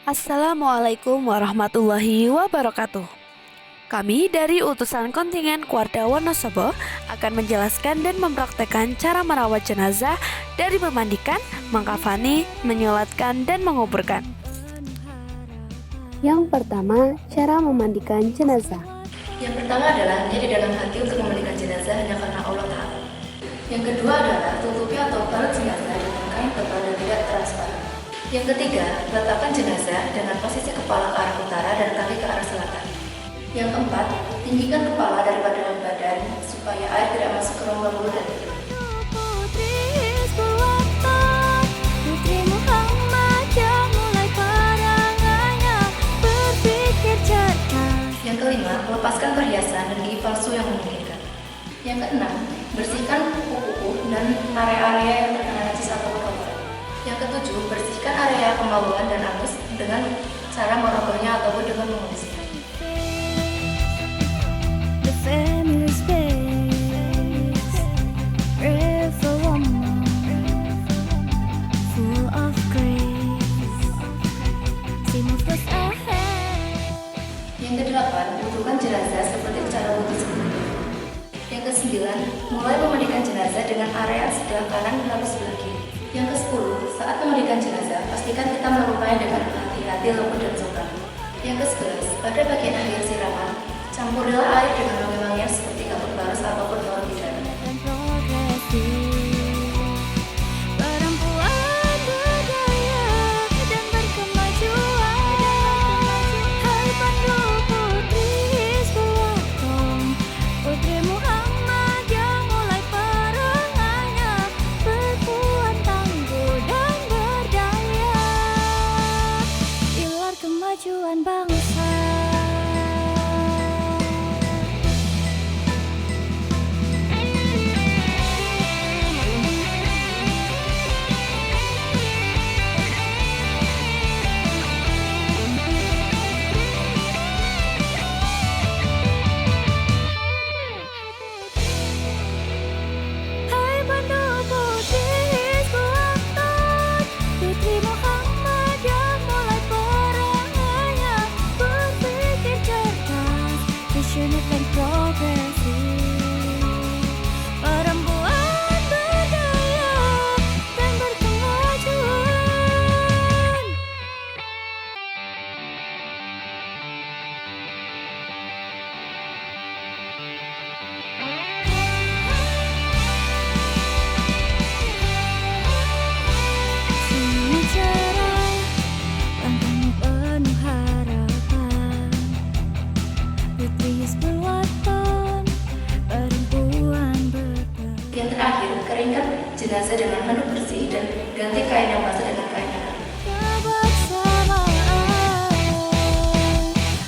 Assalamualaikum warahmatullahi wabarakatuh. Kami dari utusan kontingen Kuarda Wonosobo akan menjelaskan dan mempraktekkan cara merawat jenazah dari memandikan, mengkafani, menyolatkan, dan menguburkan. Yang pertama, cara memandikan jenazah. Yang pertama adalah niat di dalam hati untuk memandikan jenazah hanya karena Allah Ta'ala. Yang kedua adalah tutupi atau balut jenazah dengan kain tebal dan tidak transparan. Yang ketiga, letakkan jenazah dengan posisi kepala ke arah utara dan kaki ke arah selatan. Yang keempat, tinggikan kepala daripada badan supaya air tidak masuk ke rongga mulut dan hidung. Yang kelima, lepaskan perhiasan dan gigi palsu yang memungkinkan. Yang keenam, bersihkan kuku dan area-area yang terkena najis atau kotoran. Yang ketujuh, bersihkan area kemaluan dan anus dengan cara merogohnya ataupun dengan mengusirnya. Yang kedelapan, butuhkan jenazah seperti cara wudhu sebelumnya. Yang kesembilan, mulai memandikan jenazah dengan area sebelah kanan lalu sebelah kiri. Yang kesepuluh, saat memandikan jenazah, pastikan kita melakukannya dengan hati-hati, lembut dan sopan. Yang kesebelas, pada bagian akhir siraman, campurilah air dengan wangi-wangian seperti kapur barus ataupun daun bidara. Kemajuan bangsa. Hai Bandu Putri Selatan, Putri Muhammad yang mulai perangannya, berpikir cerdas, visioner dan progresif, perempuan berdaya dan berkemajuan. Semua cara, langkahmu penuh harapan, Putri Hizbul Waton, perempuan berdaya. Yang terakhir, keringkan jenazah dengan handuk bersih dan ganti kain yang basah dengan kain yang kering. Kebersamaan,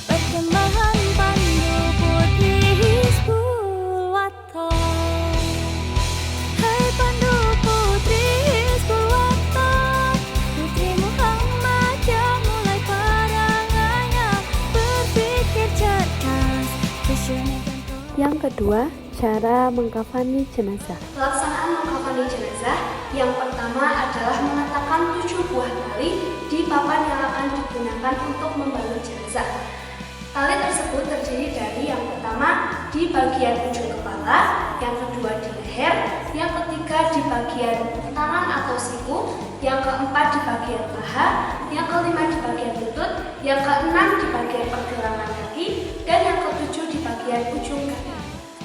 perkembangan Pandu Putri Hizbul Waton. Hai Pandu Putri Hizbul Waton, Putri Muhammad yang mulai perangannya, berpikir cerdas, visioner dan Yang kedua, cara mengkafani jenazah. Pelaksanaan mengkafani jenazah yang pertama adalah meletakkan 7 buah tali di papan yang akan digunakan untuk membalut jenazah. Tali tersebut terdiri dari yang pertama di bagian ujung kepala, yang kedua di leher, yang ketiga di bagian tangan atau siku, yang keempat di bagian paha, yang kelima di bagian lutut, yang keenam di bagian pergelangan kaki, dan yang ketujuh di bagian ujung kaki.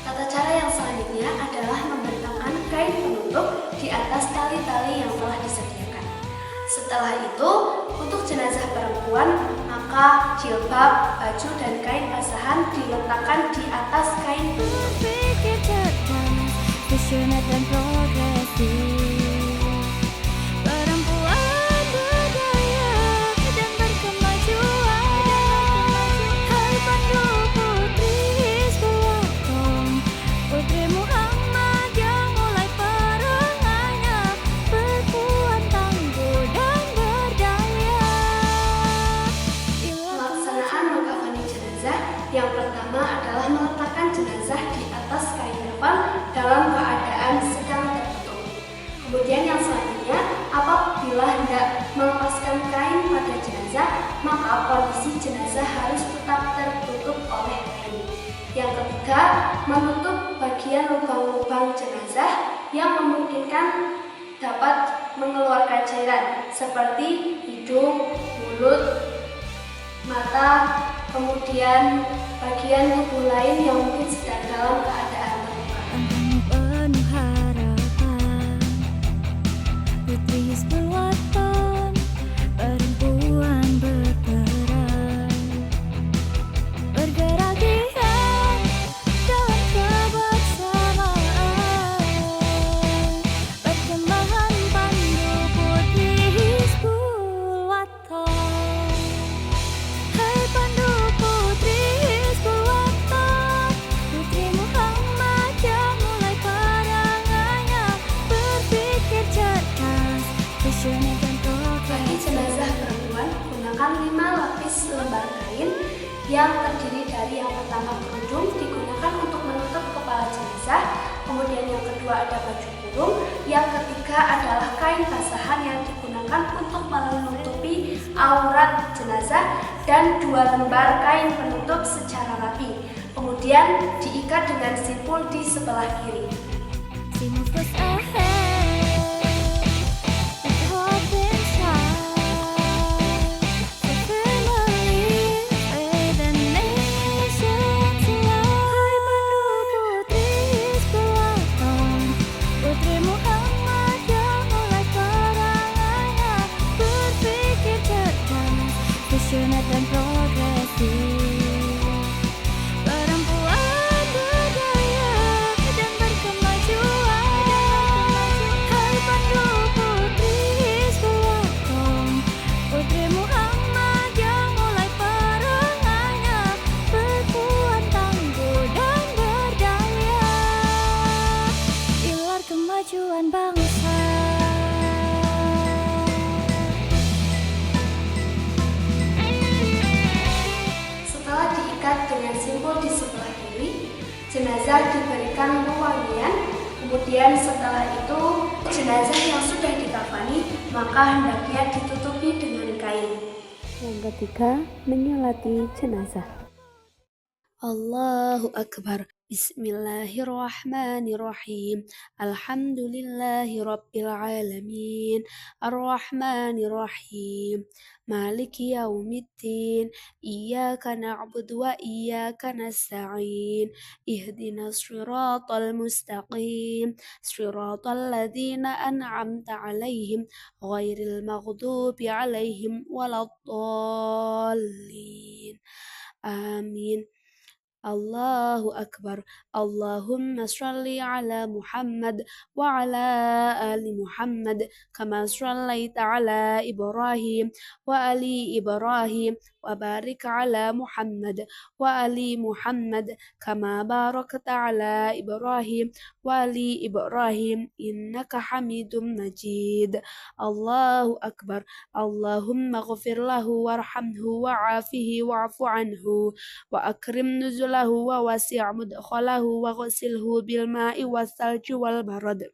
Tata cara yang selanjutnya adalah membentangkan kain penutup di atas tali-tali yang telah disediakan. Setelah itu, untuk jenazah perempuan, maka jilbab, baju, dan kain basahan diletakkan di atas kain penutup. berpikir cerdas, visioner dan progresif, perempuan berdaya dan berkemajuan. Hai Pandu Putri Hizbul Waton, Putri Muhammad yang mulai perangannya, perempuan tangguh dan berdaya. Pelaksanaan mengkafani jenazah yang pertama adalah meletakkan jenazah di atas kain kafan dalam keadaan sedang tertutup. Kemudian yang selanjutnya, apabila hendak melepaskan kain pada jenazah, maka maka kondisi jenazah harus tetap tertutup oleh kain. Yang ketiga, menutup bagian lubang-lubang jenazah yang memungkinkan dapat mengeluarkan cairan seperti hidung, mulut, mata, kemudian bagian tubuh lain yang mungkin sedang dalam keadaan terbuka. Tanpamu penuh harapan, putri Hizbul Waton, perempuan berperan, bergerak giat dalam kebersamaan, perkembangan pandu putri Hizbul Waton. Hai pandu putri Hizbul Waton, putri Muhammad yang mulai perangannya, berpikir cerdas, visioner dan Bagi progresif. jenazah perempuan, gunakan 5 lapis lembar kain yang terdiri dari yang pertama kerudung digunakan untuk menutup kepala jenazah, kemudian yang kedua ada baju kurung, yang ketiga adalah kain basahan yang digunakan untuk menutupi aurat jenazah, dan 2 lembar kain penutup secara rapi. Kemudian diikat dengan simpul di sebelah kiri. See me first ahead, with hope inside, for family, faith and nation's love. Hai pandu putri Hizbul Waton, putri Muhammad yang mulai perangannya, berpikir cerdas, visioner dan progresif. Perempuan berdaya dan berkemajuan. Hai pandu putri Hizbul Waton, putri Muhammad yang mulai perangannya, perempuan tangguh dan berdaya, pilar kemajuan bangsa. Setelah diikat dengan simpul di sebelah kiri, jenazah diberikan pewangian. Kemudian setelah itu, jenazah yang sudah dikafani maka hendaknya ditutupi dengan kain. Yang ketiga, menyolati jenazah. Allahu Akbar. Bismillahirrahmanirrahim. Alhamdulillahi Rabbil Alamin. Ar-Rahmanirrahim. Maliki yaumiddin. Iyyaka na'budu wa iyyaka nasta'in. Ihdinas siratal mustaqim. Siratal ladzina an'amta 'alaihim ghairil maghdubi 'alaihim waladdallin. Amin. Allahu Akbar. Allahumma sholli ala Muhammad wa ala ali Muhammad kama shallaita ala Ibrahim wa ali Ibrahim wa barik ala Muhammad wa ali Muhammad kama barakta ala Ibrahim wa ali Ibrahim innaka Hamidum Majid. Allahu Akbar. Allahumma ghfir lahu warhamhu wa'afihi wa'fu anhu wa akrim nuzulahu wa wasi' mudkhalahu wa ghasilhu bil ma'i wassalji wal barad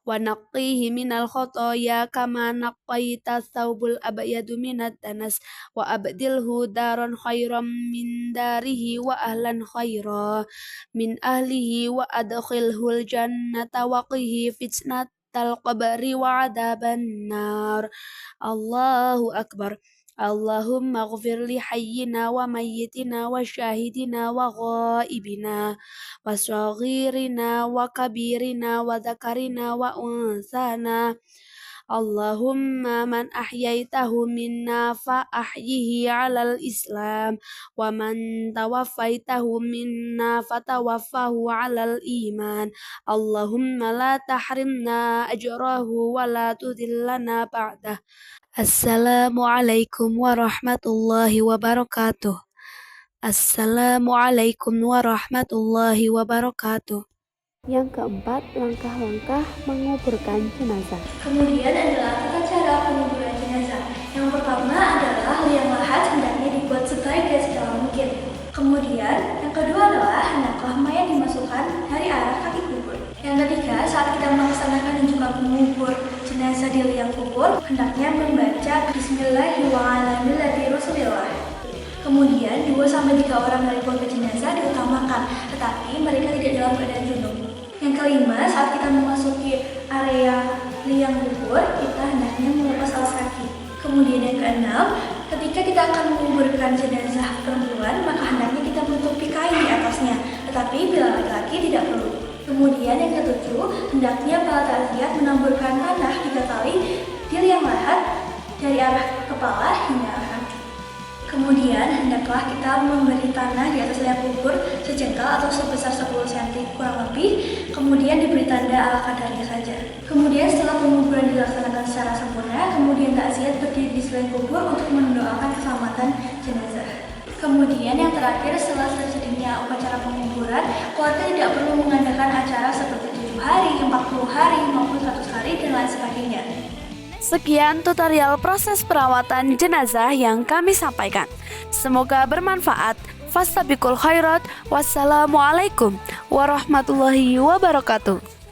wa naqqihi minal khotoya kama naqqaita thawbul abyadu minad danas wa abdilhu daran khairam min darihi wa ahlan khaira min ahlihi wa adkhilhul jannata wa qihi fitnatal qabri wa adzaban nar. Allahu Akbar. Allahumma ghfir li hayyina wa mayyitina wa syahidina wa ghaibina wa saghirina wa kabirina wa zakarina wa unsana. Allahumma man ahyaitahu minna fa ahyihi alal islam wa man tawaffaitahu minna fatawaffahu alal iman. Allahumma la tahrimna ajrahu wa la tudhillana ba'dah. Assalamualaikum warahmatullahi wabarakatuh. Assalamualaikum warahmatullahi wabarakatuh. Yang keempat, langkah-langkah menguburkan jenazah. Kemudian adalah tata cara penguburan jenazah. Yang pertama adalah liang lahat hendaknya dibuat sebaik dan sedalam mungkin. Kemudian yang kedua adalah hendaklah mayat dimasukkan dari arah kaki kubur. Yang ketiga, saat kita melaksanakan dan juga mengubur jenazah di liang kubur, hendaknya membaca Bismillahirrahmanirrahim sampai 3 orang dari keluarga jenazah diutamakan, tetapi mereka tidak dalam keadaan junub. Yang kelima, saat kita memasuki area liang kubur, kita hendaknya melepas alas kaki. Kemudian yang keenam, ketika kita akan menguburkan jenazah perempuan, maka hendaknya kita menutupi kain di atasnya, tetapi bila laki-laki tidak perlu. Kemudian yang ketujuh, hendaknya para takziah menaburkan tanah 3 kali di liang lahat dari arah kepala hingga arah kaki. Kemudian hendaklah kita memberi tanah di atas liang kubur sejengkal atau sebesar 10 cm kurang lebih, kemudian diberi tanda ala kadarnya saja. Kemudian setelah penguburan dilaksanakan secara sempurna, kemudian takziah berdiri di selain kubur untuk mendoakan keselamatan jenazah. Kemudian yang terakhir, setelah terjadinya upacara penguburan, keluarga tidak perlu mengadakan acara seperti 7 hari, 40 hari, maupun 100 hari, dan lain sebagainya. Sekian tutorial proses perawatan jenazah yang kami sampaikan. Semoga bermanfaat. Fastabiqul khairat. Wassalamualaikum warahmatullahi wabarakatuh.